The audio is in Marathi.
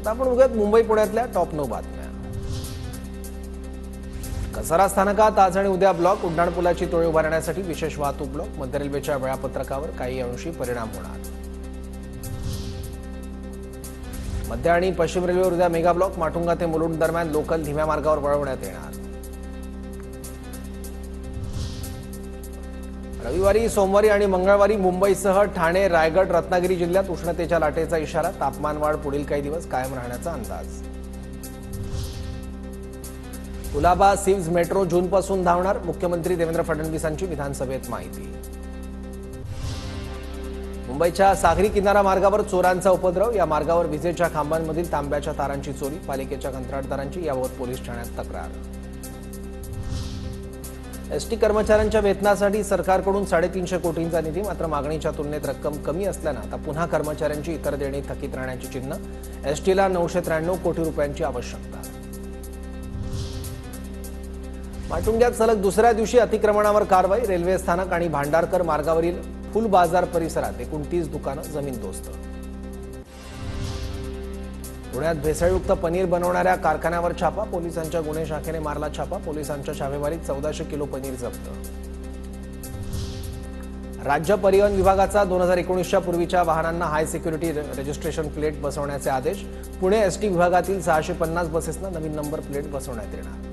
आता आपण बघूयात मुंबई पुण्यातल्या टॉप 9 बातम्या। कसारा स्थानकात आज आणि उद्या ब्लॉक उड्डाणपुलाची तोळे उभारण्यासाठी विशेष वाहतूक ब्लॉक। मध्य रेल्वेच्या वेळापत्रकावर काही अंशी परिणाम होणार। मध्य आणि पश्चिम रेल्वेवर उद्या मेगा ब्लॉक। माटुंगा ते मुलुंड दरम्यान लोकल धीम्या मार्गावर वळवण्यात येणार। रविवारी, सोमवारी आणि मंगळवारी मुंबईसह ठाणे, रायगड, रत्नागिरी जिल्ह्यात उष्णतेच्या लाटेचा इशारा। तापमान वाढ पुढील काही दिवस कायम राहण्याचा अंदाज। कुलाबा सिव्ज मेट्रो जूनपासून धावणार। मुख्यमंत्री देवेंद्र फडणवीसांची विधानसभेत माहिती। मुंबईच्या सागरी किनारा मार्गावर चोरांचा उपद्रव। या मार्गावर विजेच्या खांबांमधील तांब्याच्या तारांची चोरी। पालिकेच्या कंत्राटदारांची याबाबत पोलीस ठाण्यात तक्रार। एसटी कर्मचाऱ्यांच्या वेतनासाठी सरकारकडून 350 कोटींचा निधी, मात्र मागणीच्या तुलनेत रक्कम कमी असल्यानं आता पुन्हा कर्मचाऱ्यांची इतर देणी थकीत राहण्याची चिन्ह। एसटीला 993 कोटी रुपयांची आवश्यकता। माटुंग्यात सलग दुसऱ्या दिवशी अतिक्रमणावर कारवाई। रेल्वे स्थानक आणि भांडारकर मार्गावरील फुल बाजार परिसरात 29 दुकानं जमीनदोस्त। पुण्यात भेसळयुक्त पनीर बनवणाऱ्या कारखान्यावर छापा। पोलिसांच्या गुन्हे शाखेने मारला छापा। पोलिसांच्या छापेमारीत 1400 किलो पनीर जप्त। राज्य परिवहन विभागाचा 2019च्या पूर्वीच्या वाहनांना हाय सिक्युरिटी रजिस्ट्रेशन प्लेट बसवण्याचे आदेश। पुणे एसटी विभागातील 650 बसेसना नवीन नंबर प्लेट बसवण्यात येणार।